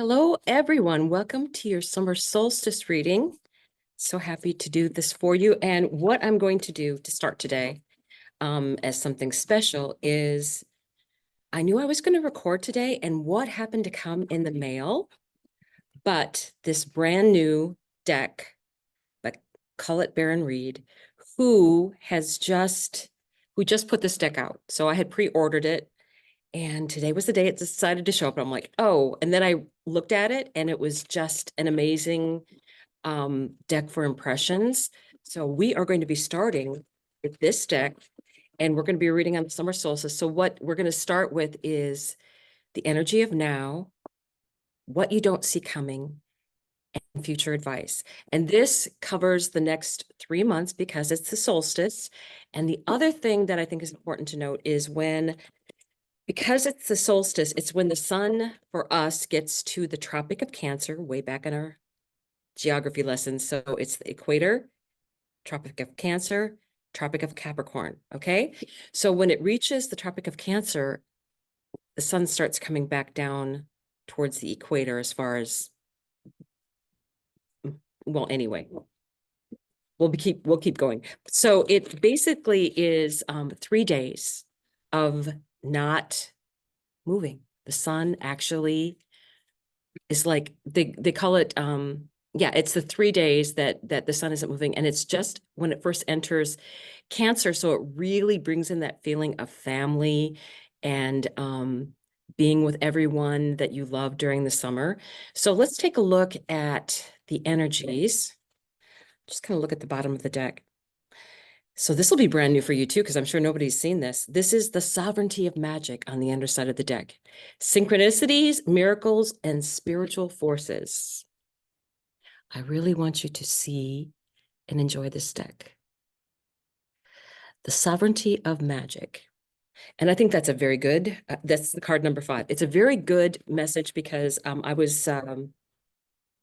Hello, everyone. Welcome to your summer solstice reading. So happy to do this for you. And what I'm going to do to start today as something special is I knew I was going to record today, and what happened to come in the mail, but this brand new deck, but call it Baron Reed, who just put this deck out. So I had pre-ordered it. And today was the day it decided to show up. And I'm like, oh, and then I looked at it and it was just an amazing deck for impressions. So we are going to be starting with this deck and we're going to be reading on the summer solstice. So what we're going to start with is the energy of now, what you don't see coming, and future advice. And this covers the next 3 months because it's the solstice. And the other thing that I think is important to note is because it's the solstice, it's when the sun for us gets to the Tropic of Cancer, way back in our geography lessons. So it's the equator, Tropic of Cancer, Tropic of Capricorn, okay? So when it reaches the Tropic of Cancer, the sun starts coming back down towards the equator as far as, well, anyway, we'll keep going. So it basically is 3 days of not moving. The sun actually is like they call it it's the 3 days that the sun isn't moving, and it's just when it first enters Cancer, so it really brings in that feeling of family and being with everyone that you love during the summer. So let's take a look at the energies. Just kind of look at the bottom of the deck. So this will be brand new for you too, because I'm sure nobody's seen this. This is the sovereignty of magic on the underside of the deck. Synchronicities, miracles, and spiritual forces. I really want you to see and enjoy this deck. The sovereignty of magic. And I think that's a very good, that's the card number 5. It's a very good message because I was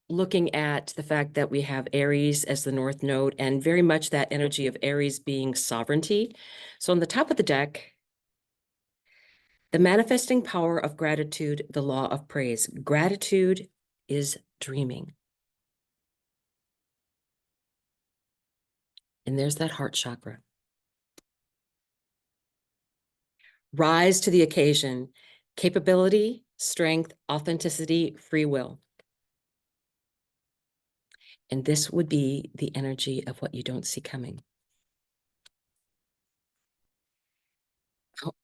looking at the fact that we have Aries as the North Node and very much that energy of Aries being sovereignty. So on the top of the deck, the manifesting power of gratitude, the law of praise. Gratitude is dreaming. And there's that heart chakra. Rise to the occasion, capability, strength, authenticity, free will. And this would be the energy of what you don't see coming.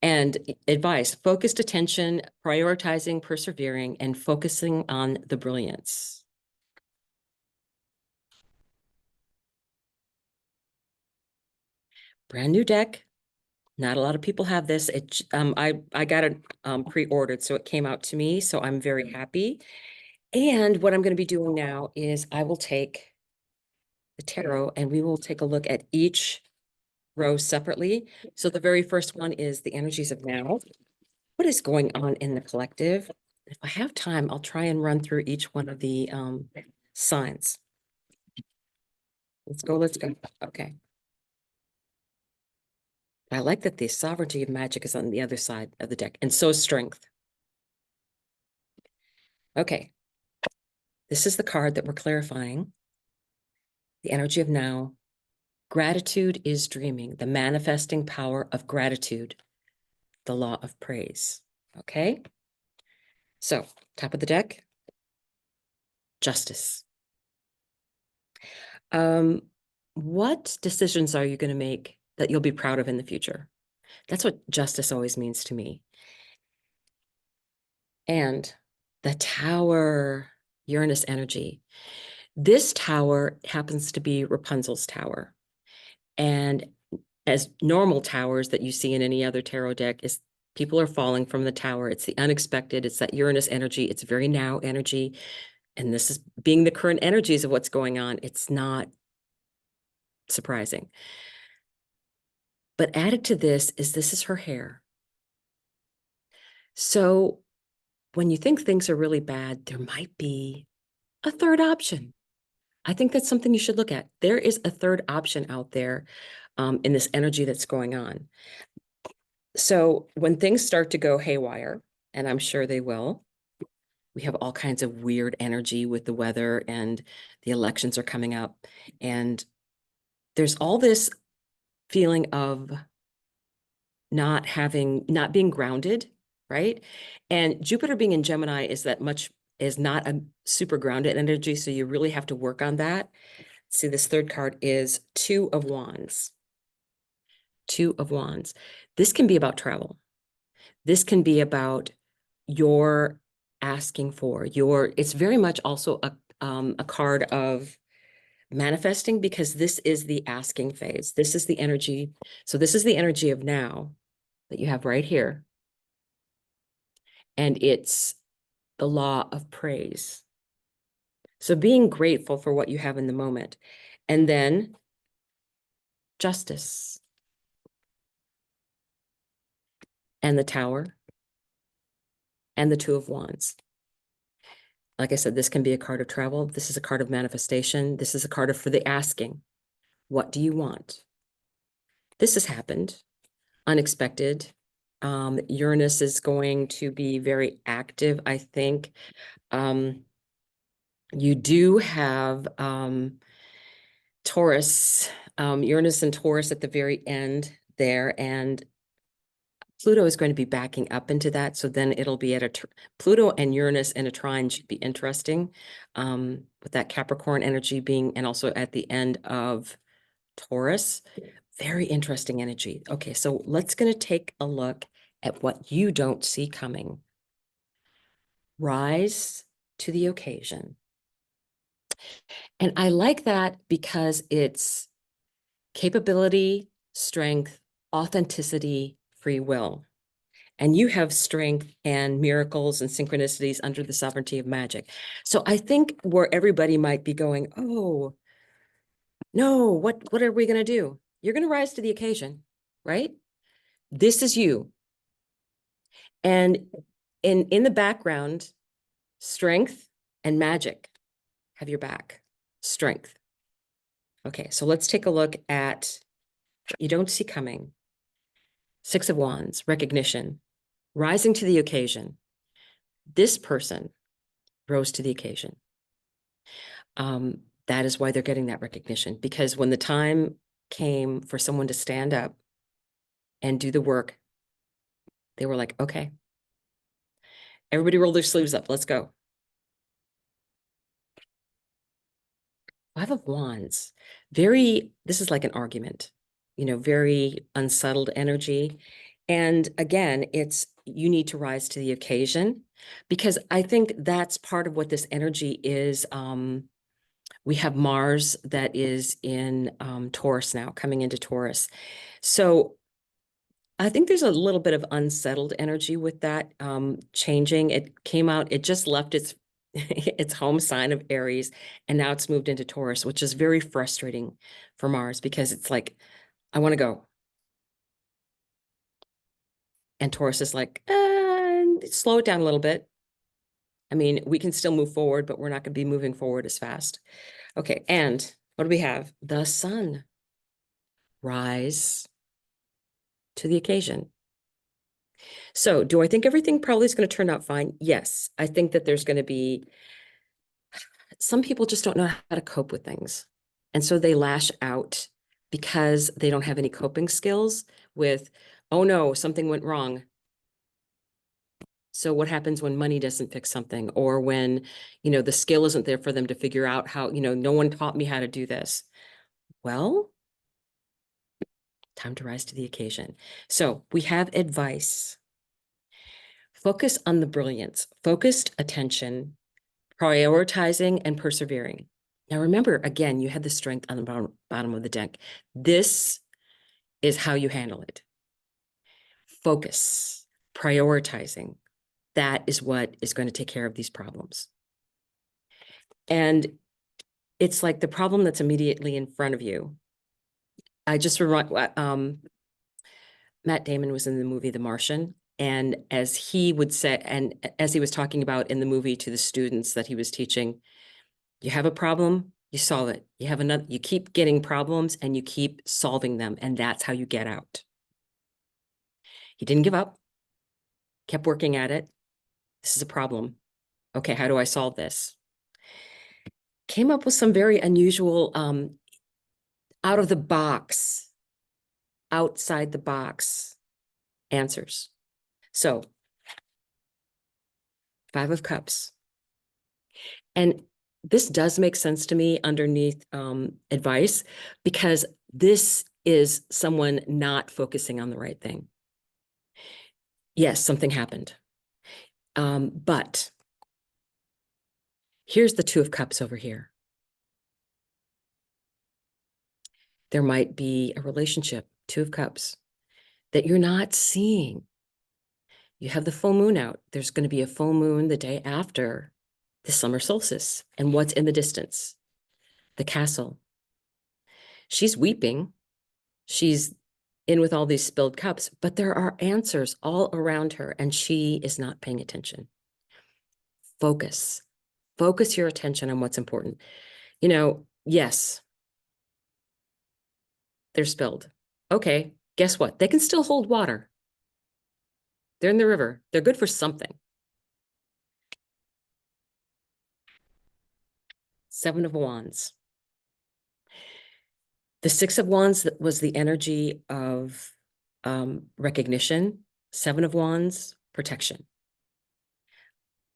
And advice, focused attention, prioritizing, persevering, and focusing on the brilliance. Brand new deck. Not a lot of people have this. I got it pre-ordered, so it came out to me, so I'm very happy. And what I'm going to be doing now is I will take the tarot and we will take a look at each row separately. So the very first one is the energies of now. What is going on in the collective? If I have time, I'll try and run through each one of the signs. Let's go. Okay. I like that the sovereignty of magic is on the other side of the deck, and so is strength. Okay. This is the card that we're clarifying. The energy of now. Gratitude is dreaming, the manifesting power of gratitude, the law of praise. Okay. So, top of the deck, justice. What decisions are you going to make that you'll be proud of in the future? That's what justice always means to me. And the tower, Uranus energy. This tower happens to be Rapunzel's tower. And as normal towers that you see in any other tarot deck is people are falling from the tower. It's the unexpected. It's that Uranus energy. It's very now energy. And this is being the current energies of what's going on. It's not surprising. But added to this is her hair. So when you think things are really bad, there might be a third option. I think that's something you should look at. There is a third option out there in this energy that's going on. So when things start to go haywire, and I'm sure they will, We have all kinds of weird energy with the weather, and the elections are coming up. And there's all this feeling of not being grounded, right? And Jupiter being in Gemini is not a super grounded energy. So you really have to work on that. See, this third card is Two of Wands. Two of Wands. This can be about travel. This can be about your asking for it's very much also a card of manifesting, because this is the asking phase. This is the energy. So this is the energy of now that you have right here. And it's the law of praise. So being grateful for what you have in the moment. And then Justice and the Tower and the Two of Wands. Like I said, this can be a card of travel. This is a card of manifestation. This is a card for the asking. What do you want? This has happened. Unexpected. Uranus is going to be very active, I think. You do have Taurus, Uranus and Taurus at the very end there, and Pluto is going to be backing up into that. So then it'll be at Pluto and Uranus in a trine should be interesting, with that Capricorn energy being, and also at the end of Taurus. Very interesting energy. Okay, so let's going to take a look at what you don't see coming. Rise to the occasion. And I like that because it's capability, strength, authenticity, free will. And you have strength and miracles and synchronicities under the sovereignty of magic. So I think where everybody might be going, oh, no, what are we going to do? You're going to rise to the occasion, right? This is you. And in the background, strength and magic have your back. Strength. Okay, so let's take a look at what you don't see coming. Six of Wands, recognition, rising to the occasion. This person rose to the occasion. That is why they're getting that recognition, because when the time came for someone to stand up and do the work, they were like, okay, everybody roll their sleeves up. Let's go. Five of Wands, this is like an argument, very unsettled energy. And again, you need to rise to the occasion, because I think that's part of what this energy is. We have Mars that is in Taurus now, coming into Taurus. So I think there's a little bit of unsettled energy with that changing. It just left its its home sign of Aries, and now it's moved into Taurus, which is very frustrating for Mars, because it's like, I want to go. And Taurus is like, slow it down a little bit. I mean, we can still move forward, but we're not going to be moving forward as fast. Okay, and what do we have? The Sun. Rise to the occasion. So do I think everything probably is going to turn out fine? Yes. I think that there's going to be, some people just don't know how to cope with things. And so they lash out because they don't have any coping skills with, oh no, something went wrong. So what happens when money doesn't fix something, or when, the skill isn't there for them to figure out how, no one taught me how to do this. Well, time to rise to the occasion. So we have advice. Focus on the brilliance, focused attention, prioritizing and persevering. Now, remember, again, you had the strength on the bottom of the deck. This is how you handle it. Focus, prioritizing. That is what is going to take care of these problems. And it's like the problem that's immediately in front of you. I just Matt Damon was in the movie The Martian. And as he would say, and as he was talking about in the movie to the students that he was teaching, you have a problem, you solve it. You have another, you keep getting problems and you keep solving them. And that's how you get out. He didn't give up, kept working at it. This is a problem. Okay, how do I solve this? Came up with some very unusual, out of the box, outside the box answers. So, Five of Cups. And this does make sense to me underneath advice, because this is someone not focusing on the right thing. Yes, something happened. But here's the Two of Cups over here. There might be a relationship, Two of Cups, that you're not seeing. You have the full moon out. There's going to be a full moon the day after the summer solstice. And what's in the distance? The castle. She's weeping. She's in with all these spilled cups, but there are answers all around her, and she is not paying attention. Focus. Focus your attention on what's important. You know, yes, they're spilled. Okay, guess what? They can still hold water. They're in the river. They're good for something. Seven of Wands. The Six of Wands was the energy of recognition. Seven of Wands, protection.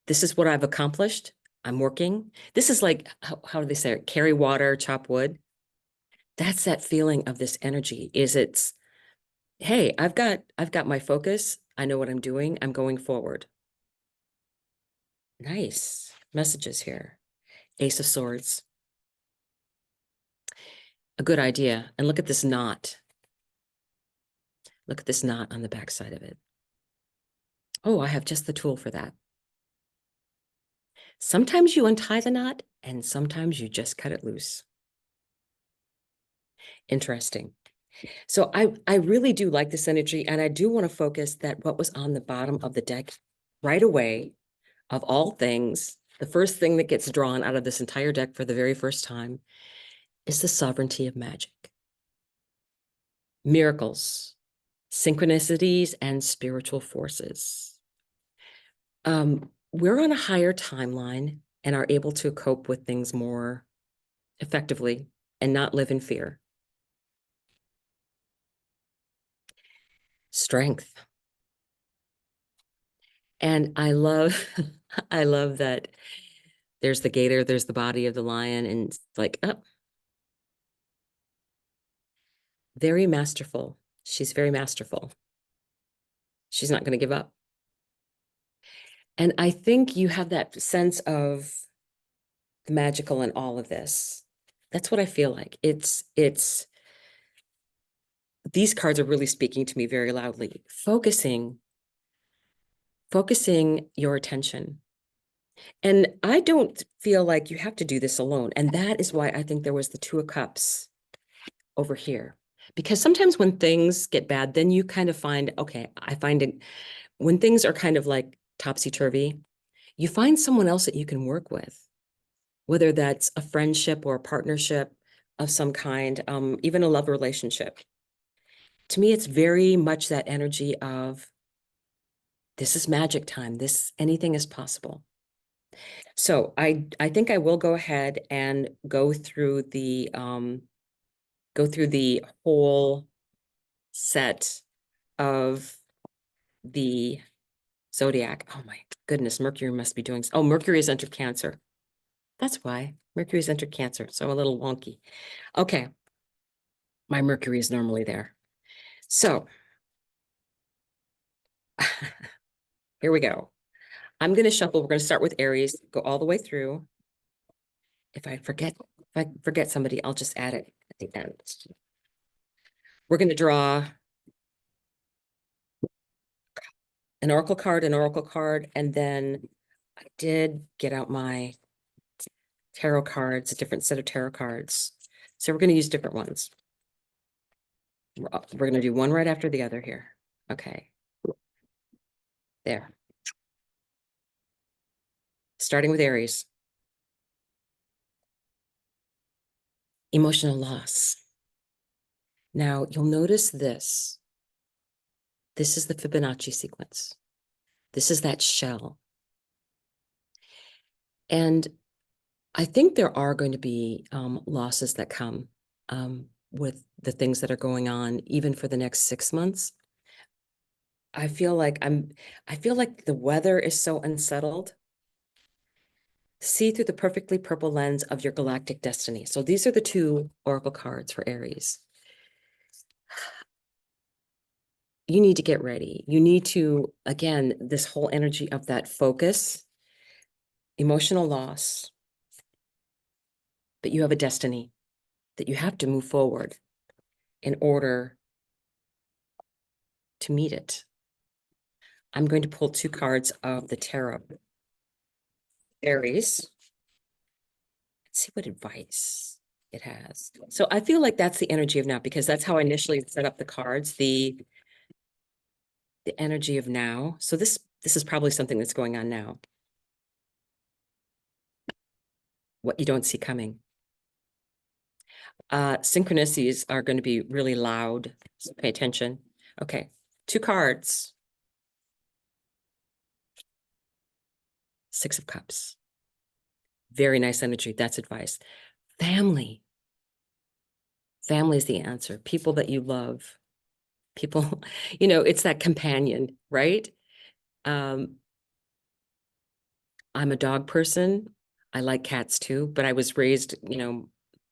This is what I've accomplished. I'm working. This is like, how do they say it? Carry water, chop wood. That's that feeling of this energy. It's, hey, I've got my focus. I know what I'm doing. I'm going forward. Nice messages here. Ace of Swords. A good idea. And look at this knot. Look at this knot on the backside of it. Oh, I have just the tool for that. Sometimes you untie the knot and sometimes you just cut it loose. Interesting. So I really do like this energy, and I do want to focus that what was on the bottom of the deck right away, of all things, the first thing that gets drawn out of this entire deck for the very first time is the sovereignty of magic. Miracles, synchronicities, and spiritual forces. We're on a higher timeline and are able to cope with things more effectively and not live in fear. Strength. And I love, I love that there's the gator, there's the body of the lion, and it's like, oh, very masterful. She's very masterful. She's not going to give up. And I think you have that sense of the magical in all of this. That's what I feel like. These cards are really speaking to me very loudly. Focusing your attention. And I don't feel like you have to do this alone. And that is why I think there was the Two of Cups over here. Because sometimes when things get bad, then you kind of find, okay, I find it, when things are kind of like topsy-turvy, you find someone else that you can work with, whether that's a friendship or a partnership of some kind, even a love relationship. To me, it's very much that energy of, this is magic time. Anything is possible. So I think I will go ahead and go through the whole set of the zodiac. Oh my goodness, Mercury must be doing, oh, Mercury has entered Cancer. That's why Mercury's entered Cancer, so a little wonky. Okay, my Mercury is normally there. So here we go. I'm going to shuffle. We're going to start with Aries, go all the way through. If I forget somebody, I'll just add it at the end. We're going to draw an oracle card, and then I did get out my tarot cards, a different set of tarot cards. So we're going to use different ones. We're going to do one right after the other here. Okay. There. Starting with Aries. Emotional loss. Now, you'll notice this. This is the Fibonacci sequence. This is that shell. And I think there are going to be losses that come with the things that are going on, even for the next 6 months. I feel like the weather is so unsettled. See through the perfectly purple lens of your galactic destiny. So these are the two oracle cards for Aries. You need to get ready. You need to, again, this whole energy of that focus, emotional loss, but you have a destiny that you have to move forward in order to meet it. I'm going to pull two cards of the tarot. Aries. Let's see what advice it has. So I feel like that's the energy of now, because that's how I initially set up the cards, the energy of now. So this is probably something that's going on now. What you don't see coming. Synchronicities are going to be really loud, so pay attention. Okay, two cards. Six of Cups. Very nice energy. That's advice. Family. Family is the answer. People that you love. People, it's that companion, right? I'm a dog person. I like cats too, but I was raised,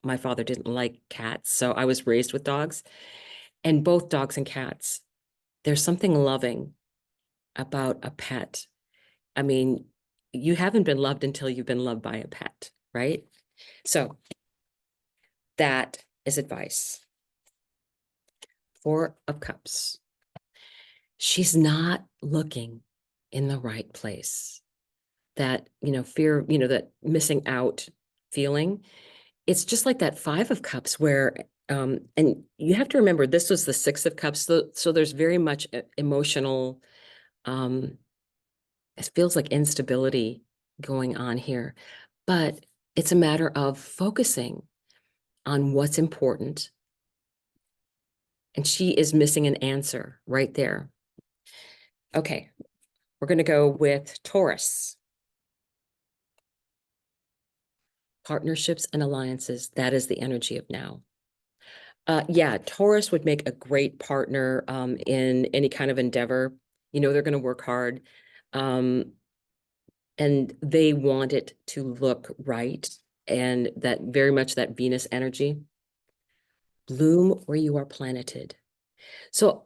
my father didn't like cats, so I was raised with dogs. And both dogs and cats, there's something loving about a pet. I mean, you haven't been loved until you've been loved by a pet, right? So that is advice. Four of Cups. She's not looking in the right place. That, fear, that missing out feeling. It's just like that Five of Cups where, and you have to remember, this was the Six of Cups. So there's very much emotional, it feels like instability going on here, but it's a matter of focusing on what's important. And she is missing an answer right there. Okay, we're going to go with Taurus. Partnerships and alliances, that is the energy of now. Yeah, Taurus would make a great partner in any kind of endeavor. They're going to work hard. And they want it to look right. And that very much that Venus energy. Bloom where you are planeted. So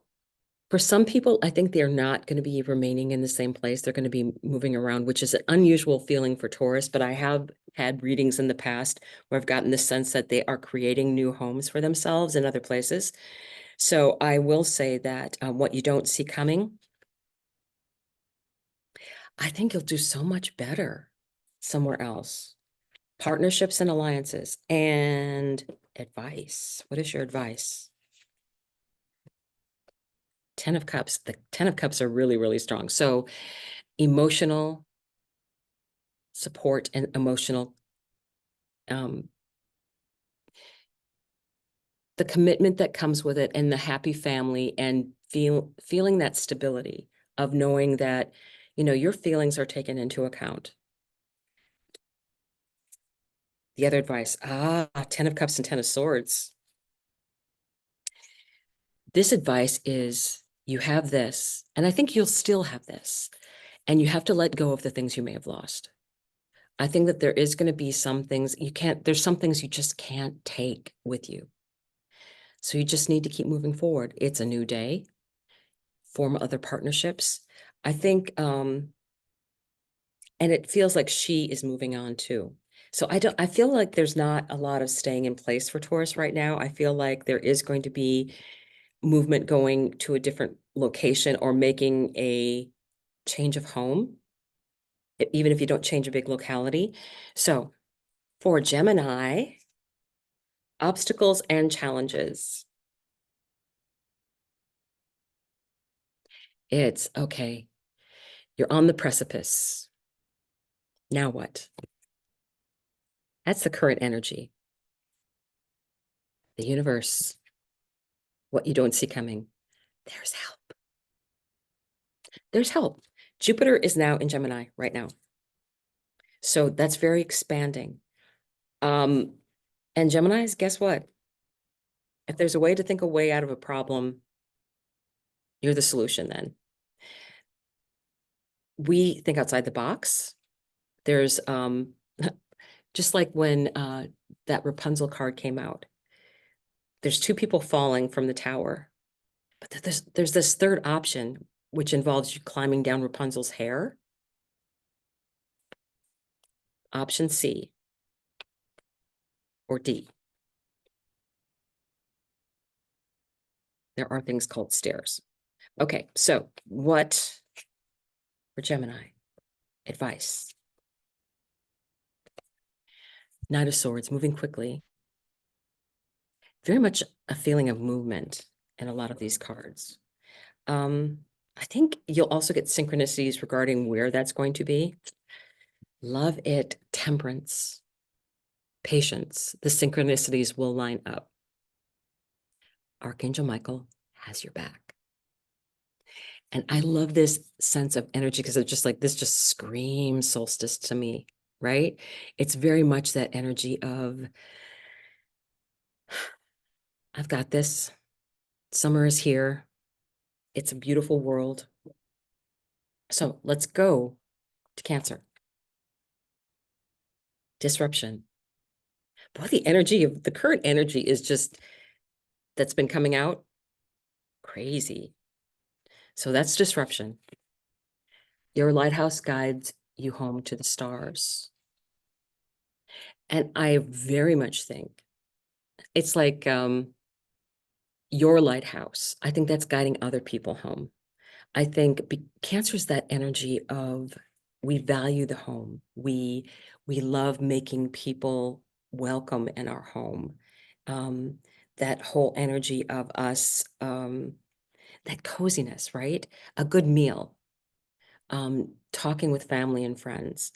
for some people, I think they're not going to be remaining in the same place. They're going to be moving around, which is an unusual feeling for Taurus, but I have had readings in the past where I've gotten the sense that they are creating new homes for themselves in other places. So I will say that what you don't see coming, I think you'll do so much better somewhere else. Partnerships and alliances and advice. What is your advice? 10 of Cups. The 10 of Cups are really, really strong. So emotional support and emotional, the commitment that comes with it and the happy family and feeling that stability of knowing that, your feelings are taken into account. The other advice, 10 of Cups and 10 of Swords. This advice is you have this, and I think you'll still have this, and you have to let go of the things you may have lost. I think that there is going to be some things there's some things you just can't take with you. So you just need to keep moving forward. It's a new day, form other partnerships. I think, and it feels like she is moving on too. So I feel like there's not a lot of staying in place for Taurus right now. I feel like there is going to be movement going to a different location or making a change of home, even if you don't change a big locality. So for Gemini, obstacles and challenges. It's okay. You're on the precipice. Now what? That's the current energy. The universe, what you don't see coming. There's help. There's help. Jupiter is now in Gemini right now. So that's very expanding. And Geminis, guess what? If there's a way to think a way out of a problem, you're the solution then. We think outside the box. There's just like when that Rapunzel card came out, there's two people falling from the tower, but there's this third option, which involves you climbing down Rapunzel's hair. Option C or D. There are things called stairs. Okay, so what for Gemini? Advice. Knight of Swords, moving quickly. Very much a feeling of movement in a lot of these cards. I think you'll also get synchronicities regarding where that's going to be. Love it. Temperance. Patience. The synchronicities will line up. Archangel Michael has your back. And I love this sense of energy because it's just like this just screams solstice to me, right? It's very much that energy of, I've got this. Summer is here. It's a beautiful world. So let's go to Cancer. Disruption. Boy, the energy of the current energy is just, that's been coming out crazy. So that's disruption. Your lighthouse guides you home to the stars. And I very much think it's like your lighthouse. I think that's guiding other people home. I think Cancer is that energy of we value the home. We love making people welcome in our home. That whole energy of us, that coziness, right? A good meal, talking with family and friends.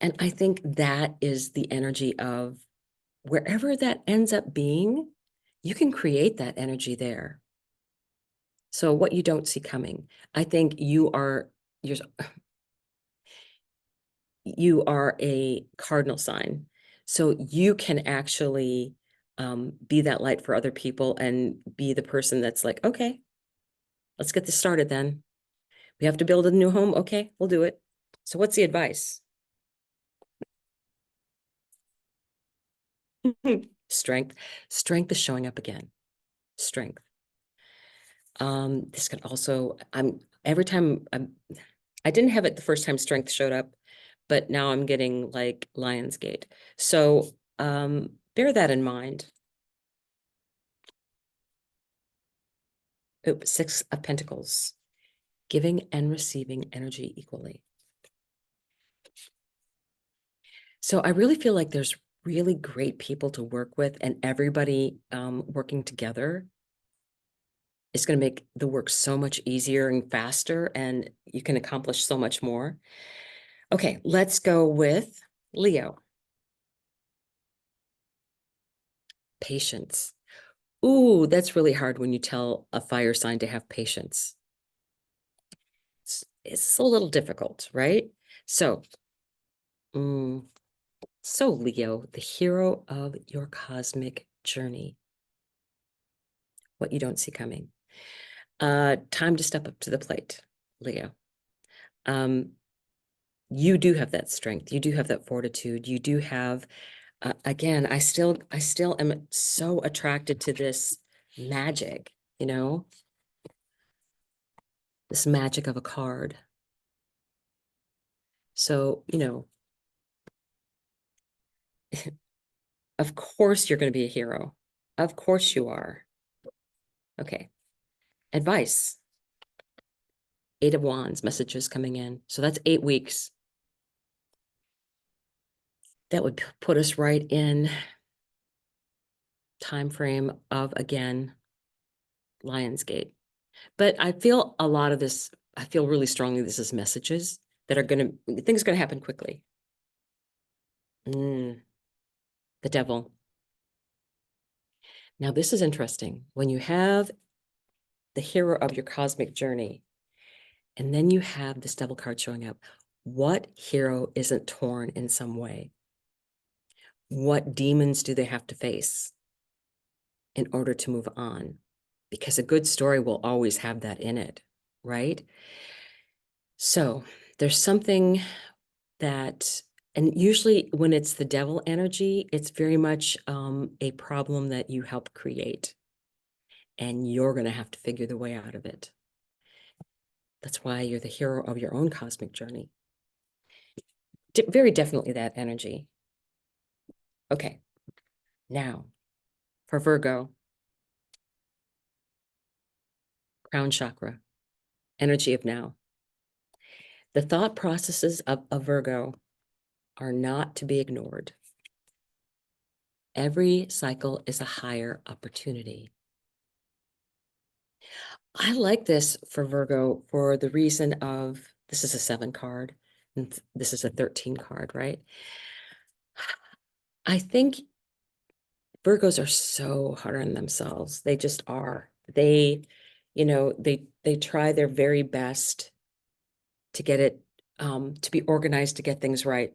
And I think that is the energy of wherever that ends up being, you can create that energy there. So what you don't see coming, I think you are a cardinal sign. So you can actually be that light for other people and be the person that's like, okay, let's get this started then. We have to build a new home. Okay, we'll do it. So what's the advice? Strength. Strength is showing up again. Strength. This could also, every time I didn't have it the first time strength showed up, but now I'm getting like Lionsgate. So bear that in mind. Oops, Six of Pentacles. Giving and receiving energy equally. So I really feel like there's really great people to work with, and everybody working together is going to make the work so much easier and faster, and you can accomplish so much more. Okay, let's go with Leo. Patience. Ooh, that's really hard when you tell a fire sign to have patience. It's a little difficult, right? So, so Leo, the hero of your cosmic journey. What you don't see coming. Time to step up to the plate, Leo. You do have that strength. You do have that fortitude. You do have, again, I still am so attracted to this magic, you know, this magic of a card. So, you know, of course you're going to be a hero. Of course you are. Okay. Advice. 8 of Wands, messages coming in. So that's 8 weeks. That would put us right in time frame of, again, Lionsgate. But I feel a lot of this, I feel really strongly this is messages that are going to, things are going to happen quickly. The Devil. Now, this is interesting. When you have the hero of your cosmic journey, and then you have this Devil card showing up, What hero isn't torn in some way? What demons do they have to face in order to move on? Because a good story will always have that in it, right? So there's something that, and usually when it's the devil energy, it's very much a problem that you help create, and you're going to have to figure the way out of it. That's why you're the hero of your own cosmic journey. Very definitely that energy. Okay, now for Virgo, crown chakra, energy of now. The thought processes of a Virgo are not to be ignored. Every cycle is a higher opportunity. I like this for Virgo for the reason of, this is a 7 card, and this is a 13 card, right? I think Virgos are so hard on themselves. They just are. They, they try their very best to get it, to be organized, to get things right.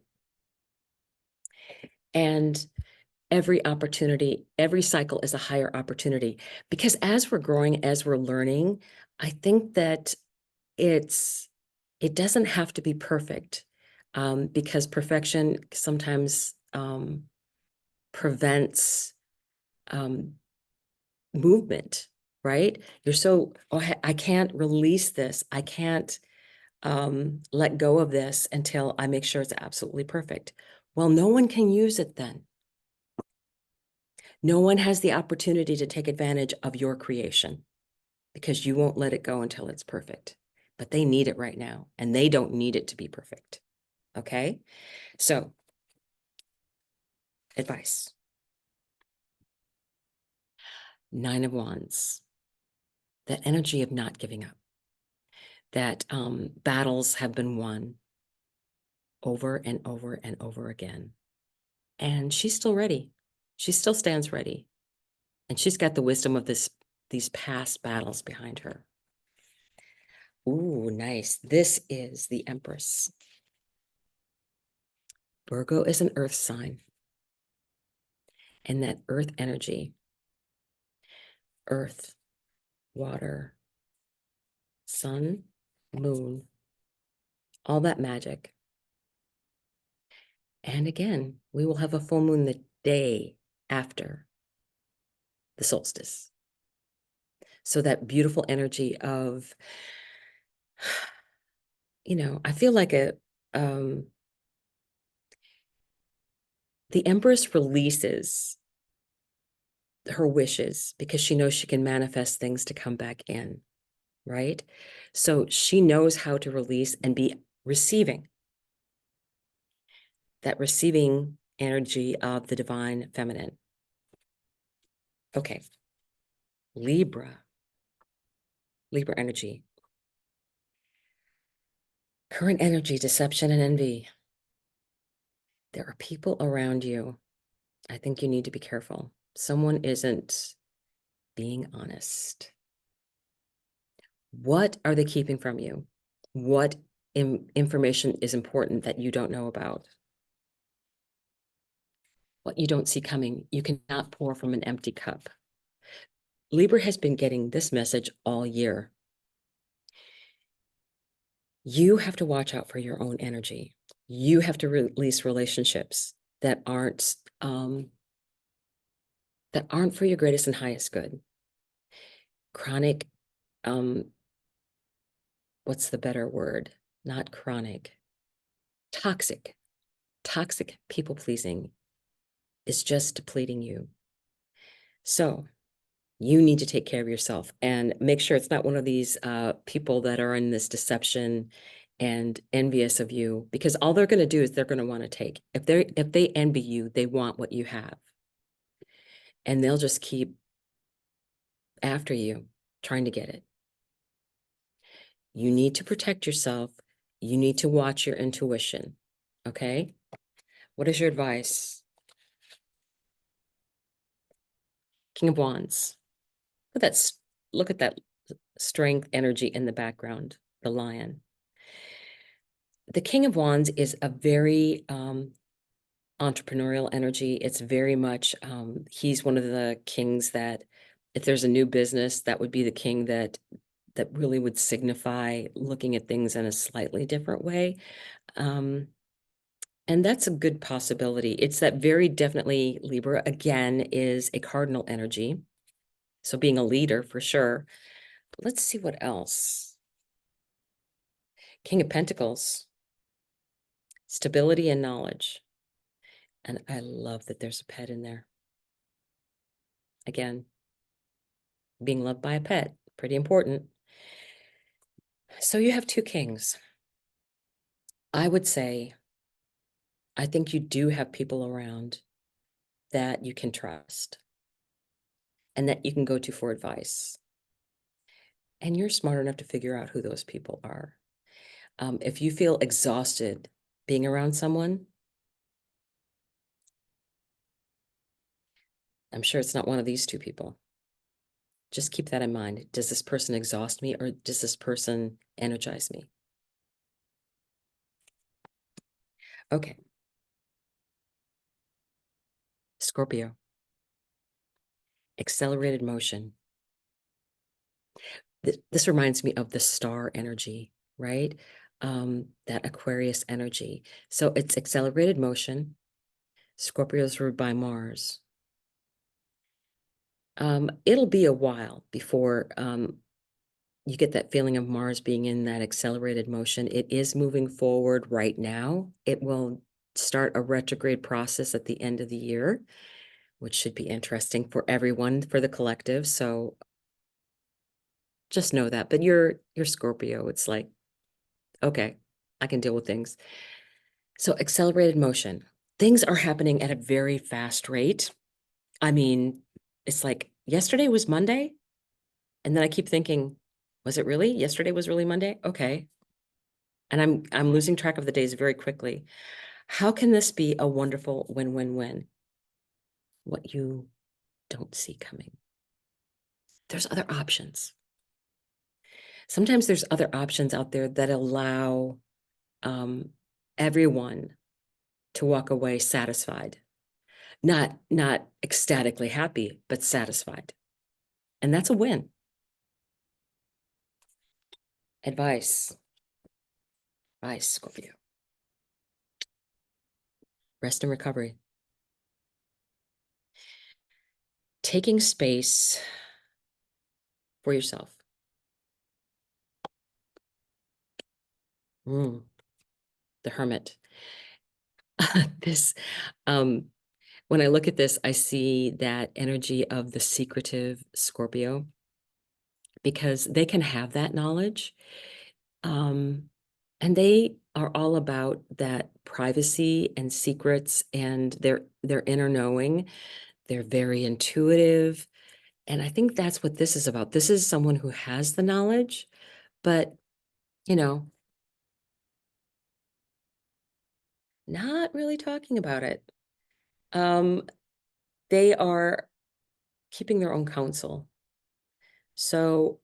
And every opportunity, every cycle is a higher opportunity, because as we're growing, as we're learning, I think that it doesn't have to be perfect, because perfection sometimes prevents movement, right? You're so, oh, I can't release this. I can't let go of this until I make sure it's absolutely perfect. Well, no one can use it then. No one has the opportunity to take advantage of your creation because you won't let it go until it's perfect. But they need it right now, and they don't need it to be perfect. Okay? So, advice. 9 of Wands. That energy of not giving up. That battles have been won over and over and over again. And she's still ready. She still stands ready. And she's got the wisdom of these past battles behind her. Ooh, nice. This is the Empress. Virgo is an earth sign. And that earth energy, earth, water, sun, moon, all that magic. And again, we will have a full moon the day after the solstice. So that beautiful energy of, I feel like the Empress releases her wishes because she knows she can manifest things to come back in, right? So she knows how to release and be receiving. That receiving energy of the divine feminine. Okay. Libra energy. Current energy, deception and envy. There are people around you. I think you need to be careful. Someone isn't being honest. What are they keeping from you? What information is important that you don't know about? What you don't see coming. You cannot pour from an empty cup. Libra has been getting this message all year. You have to watch out for your own energy. You have to release relationships that aren't for your greatest and highest good. Chronic, what's the better word? Not chronic. Toxic people pleasing is just depleting you. So you need to take care of yourself and make sure it's not one of these people that are in this deception and envious of you, because all they're going to do is they're going to want to take. If they envy you, they want what you have. And they'll just keep after you, trying to get it. You need to protect yourself. You need to watch your intuition. Okay? What is your advice? King of Wands. Look at that strength energy in the background, the lion. the King of Wands is a very entrepreneurial energy. It's very much, he's one of the kings that if there's a new business, that would be the king that really would signify looking at things in a slightly different way. And that's a good possibility. It's that very definitely Libra, again, is a cardinal energy. So being a leader for sure. Let's see what else. King of Pentacles, stability and knowledge. And I love that there's a pet in there. Again, being loved by a pet, pretty important. So you have two kings. I would say, I think you do have people around that you can trust and that you can go to for advice. And you're smart enough to figure out who those people are. If you feel exhausted being around someone, I'm sure it's not one of these two people. Just keep that in mind. Does this person exhaust me or does this person energize me? Okay. Scorpio. Accelerated motion. This reminds me of the star energy, right? That Aquarius energy. So it's accelerated motion. Scorpio is ruled by Mars. It'll be a while before you get that feeling of Mars being in that accelerated motion. It is moving forward right now. It will start a retrograde process at the end of the year, which should be interesting for everyone, for the collective. So just know that. But you're Scorpio. It's like, okay, I can deal with things. So accelerated motion. Things are happening at a very fast rate. I mean, it's like yesterday was Monday. And then I keep thinking, was it really? Yesterday was really Monday? Okay. And I'm losing track of the days very quickly. How can this be a wonderful win-win-win? What you don't see coming. There's other options. Sometimes there's other options out there that allow everyone to walk away satisfied. Not ecstatically happy, but satisfied. And that's a win. Advice. Advice, Scorpio. Rest and recovery. Taking space for yourself. The Hermit. This, when I look at this, I see that energy of the secretive Scorpio, because they can have that knowledge. And they are all about that privacy and secrets and their inner knowing. They're very intuitive. And I think that's what this is about. This is someone who has the knowledge, but, you know, not really talking about it. They are keeping their own counsel. So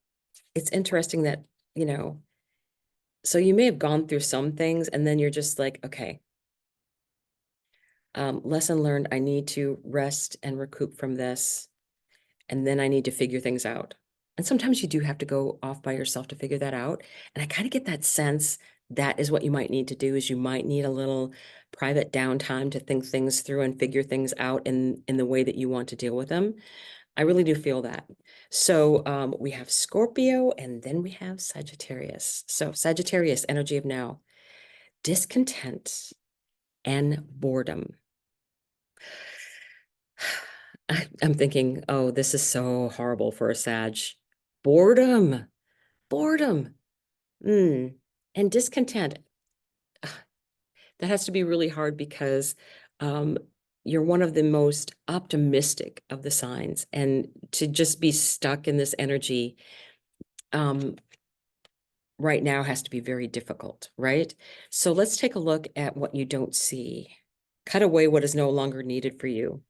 it's interesting that, you know, so you may have gone through some things and then you're just like, okay, lesson learned, I need to rest and recoup from this. And then I need to figure things out. And sometimes you do have to go off by yourself to figure that out. And I kind of get that sense that is what you might need to do, is you might need a little private downtime to think things through and figure things out in the way that you want to deal with them. I really do feel that. So we have Scorpio and then we have Sagittarius. So Sagittarius, energy of now, discontent and boredom. I'm thinking, oh, this is so horrible for a Sag. Boredom. And discontent. That has to be really hard because you're one of the most optimistic of the signs. And to just be stuck in this energy right now has to be very difficult, right? So let's take a look at what you don't see. Cut away what is no longer needed for you.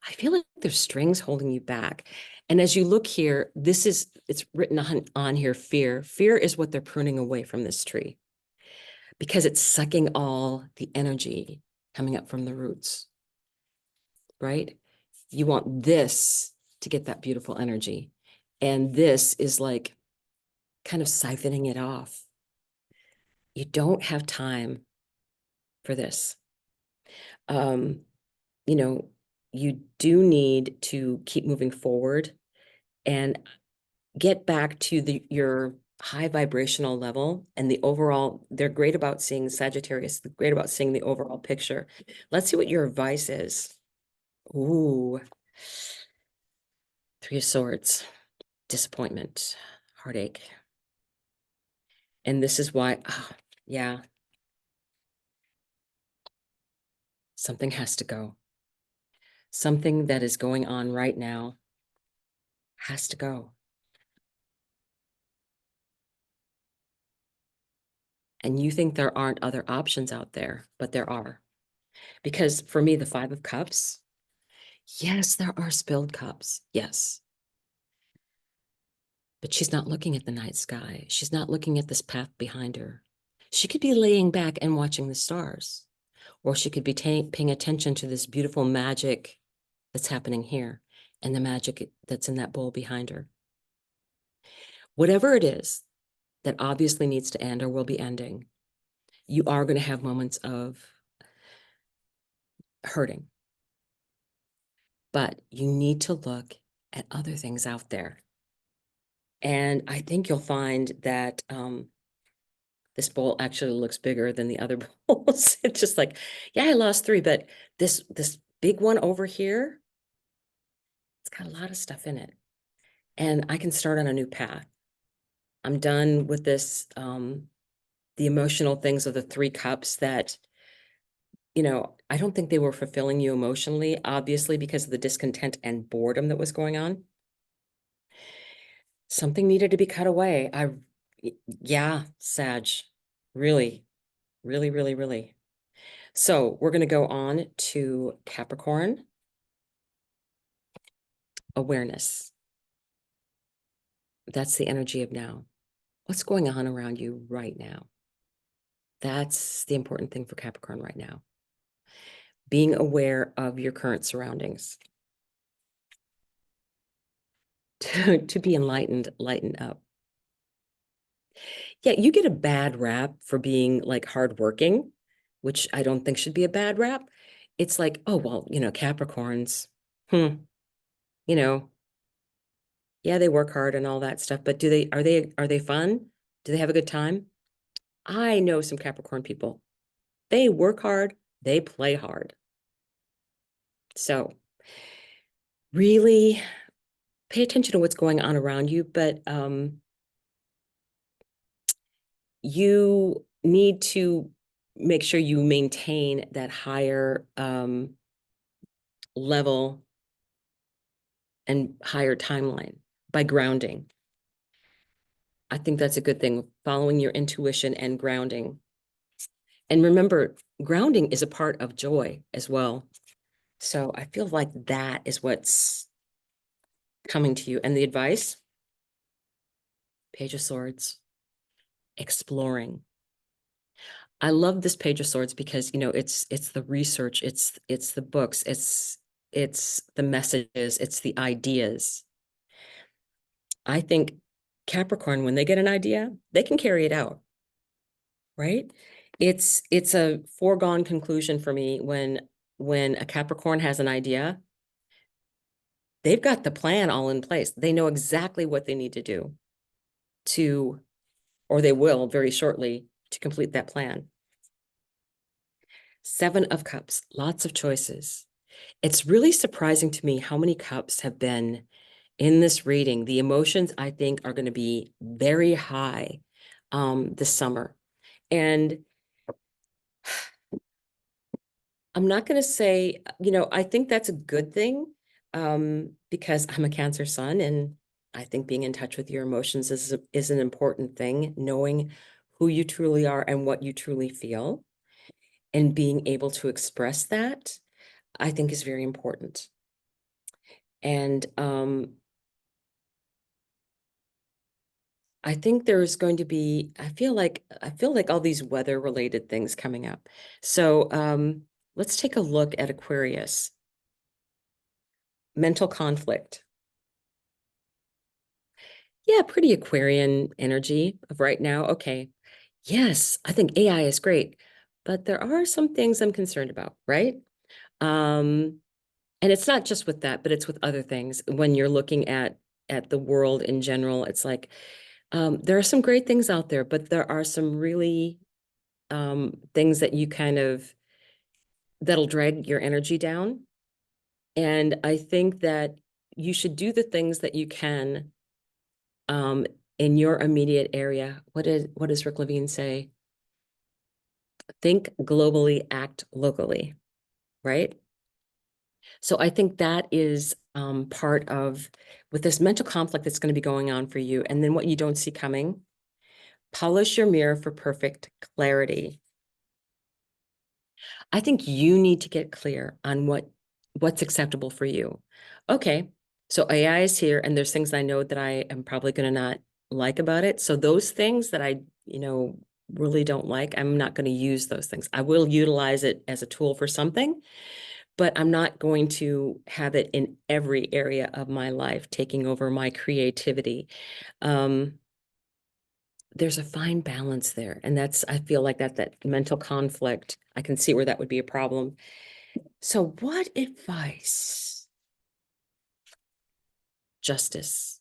I feel like there's strings holding you back. And as you look here, it's written on here, fear. Fear is what they're pruning away from this tree. because it's sucking all the energy coming up from the roots, right? You want this to get that beautiful energy. And this is like kind of siphoning it off. You don't have time for this. Um, you know, you do need to keep moving forward and get back to your high vibrational level and the overall. They're great about seeing Sagittarius, they're great about seeing the overall picture. Let's see what your advice is. Ooh, Three of Swords, disappointment, heartache. And this is why, yeah, something has to go. Something that is going on right now has to go. And you think there aren't other options out there, but there are. Because for me, the Five of Cups, yes, there are spilled cups. Yes. But she's not looking at the night sky. She's not looking at this path behind her. She could be laying back and watching the stars, or she could be paying attention to this beautiful magic that's happening here and the magic that's in that bowl behind her. Whatever it is that obviously needs to end or will be ending, you are going to have moments of hurting. But you need to look at other things out there. And I think you'll find that this bowl actually looks bigger than the other bowls. It's just like, yeah, I lost 3, but this big one over here, it's got a lot of stuff in it. And I can start on a new path. I'm done with this, the emotional things of the 3 cups that, I don't think they were fulfilling you emotionally, obviously, because of the discontent and boredom that was going on. Something needed to be cut away. Yeah, Sag, really, really, really, really. So we're going to go on to Capricorn. Awareness. That's the energy of now. What's going on around you right now? That's the important thing for Capricorn right now. Being aware of your current surroundings. To be enlightened, lighten up. Yeah, you get a bad rap for being like hardworking, which I don't think should be a bad rap. It's like, oh, well, Capricorns, you know, yeah, they work hard and all that stuff, but are they fun? Do they have a good time? I know some Capricorn people. They work hard, they play hard. So really pay attention to what's going on around you, but you need to make sure you maintain that higher level and higher timeline by grounding. I think that's a good thing, following your intuition and grounding. And remember, grounding is a part of joy as well. So I feel like that is what's coming to you. And the advice, Page of Swords, exploring. I love this Page of Swords because, it's the research, it's the books, it's the messages, it's the ideas. I think Capricorn, when they get an idea, they can carry it out, right? It's a foregone conclusion for me when a Capricorn has an idea, they've got the plan all in place. They know exactly what they need to do or they will very shortly, to complete that plan. 7 of Cups, lots of choices. It's really surprising to me how many cups have been in this reading. The emotions, I think, are going to be very high this summer. And I'm not going to say, I think that's a good thing because I'm a Cancer sun, and I think being in touch with your emotions is an important thing, knowing who you truly are and what you truly feel, and being able to express that, I think is very important. And I think there's going to be, I feel like all these weather related things coming up. So let's take a look at Aquarius. Mental conflict. Yeah, pretty Aquarian energy of right now. Okay. Yes, I think AI is great, but there are some things I'm concerned about, right? Um, and it's not just with that, but it's with other things. When you're looking at the world in general, it's like there are some great things out there, but there are some really things that you kind of that'll drag your energy down. And I think that you should do the things that you can um, in your immediate area. What does Rick Levine say? Think globally, act locally, right? So I think that is part of with this mental conflict that's going to be going on for you. And then what you don't see coming, polish your mirror for perfect clarity. I think you need to get clear on what's acceptable for you. Okay, so AI is here, and there's things I know that I am probably going to not like about it. So those things that I really don't like, I'm not going to use those things. I will utilize it as a tool for something, but I'm not going to have it in every area of my life, taking over my creativity. Um, there's a fine balance there, and I feel like that mental conflict. I can see where that would be a problem. So, what advice? Justice.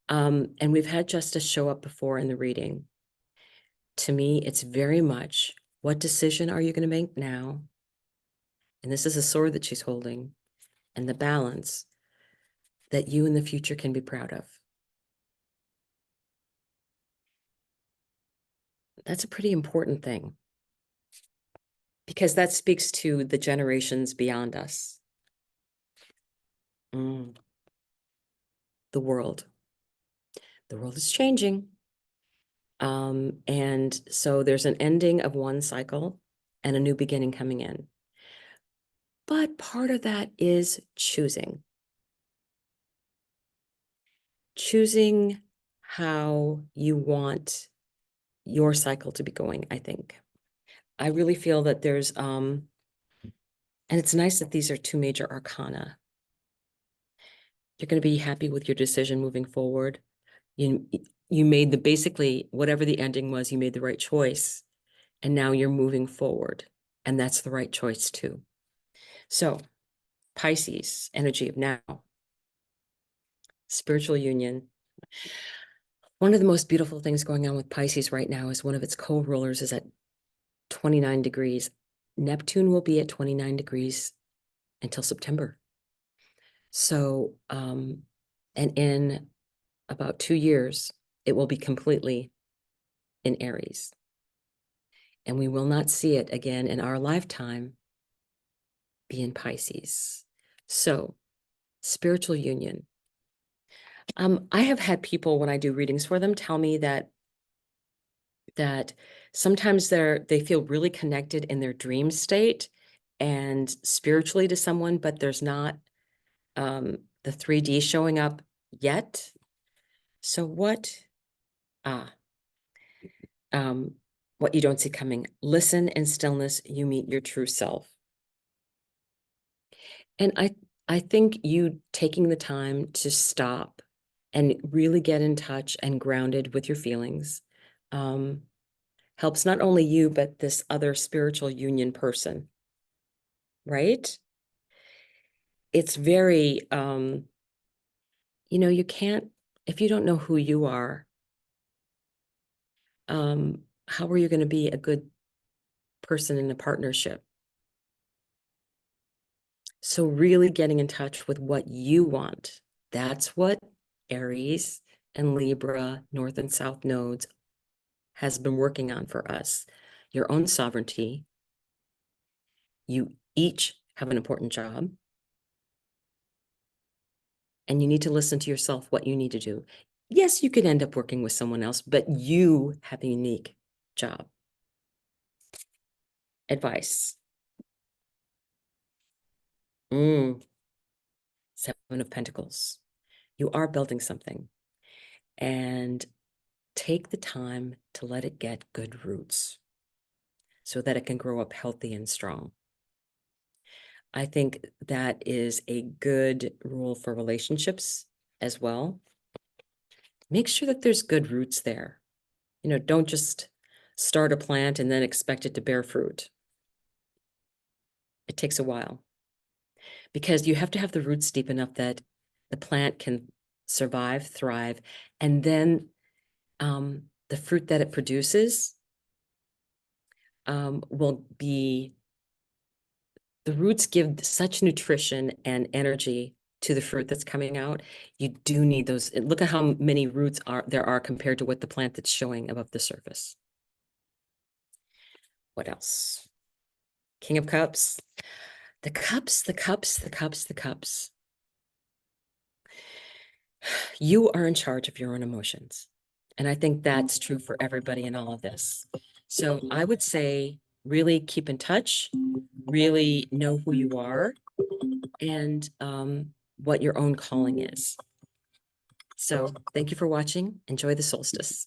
And we've had justice show up before in the reading. To me, it's very much what decision are you going to make now? And this is a sword that she's holding, and the balance that you in the future can be proud of. That's a pretty important thing because that speaks to the generations beyond us. Mm, the world. The world is changing. And so there's an ending of one cycle and a new beginning coming in. But part of that is choosing how you want your cycle to be going, I think. I really feel that and it's nice that these are two major arcana. You're going to be happy with your decision moving forward. You, you made basically whatever the ending was, you made the right choice. And now you're moving forward. And that's the right choice too. So Pisces, energy of now, spiritual union. One of the most beautiful things going on with Pisces right now is one of its co-rulers is at 29 degrees. Neptune will be at 29 degrees until September. So, and in about 2 years, it will be completely in Aries. And we will not see it again in our lifetime be in Pisces. So, spiritual union. I have had people when I do readings for them tell me that sometimes they feel really connected in their dream state and spiritually to someone, but there's not the 3D showing up yet. So ah um what you don't see coming. Listen in stillness, you meet your true self. And I think you taking the time to stop and really get in touch and grounded with your feelings um, helps not only you, but this other spiritual union person, right? It's very, you can't, if you don't know who you are, how are you going to be a good person in a partnership? So really getting in touch with what you want. That's what Aries and Libra, North and South nodes has been working on for us. Your own sovereignty. You each have an important job. And you need to listen to yourself what you need to do. Yes, you could end up working with someone else, but you have a unique job. Advice. Mm, Seven of Pentacles. You are building something. And take the time to let it get good roots so that it can grow up healthy and strong. I think that is a good rule for relationships as well. Make sure that there's good roots there. You know, don't just start a plant and then expect it to bear fruit. It takes a while because you have to have the roots deep enough that the plant can survive, thrive, and then the fruit that it produces will be, the roots give such nutrition and energy to the fruit that's coming out. You do need those. Look at how many roots there are compared to what the plant that's showing above the surface. What else? King of Cups. The cups, the cups, the cups, the cups. You are in charge of your own emotions. And I think that's true for everybody in all of this. So I would say really keep in touch, really know who you are and what your own calling is. So thank you for watching. Enjoy the solstice.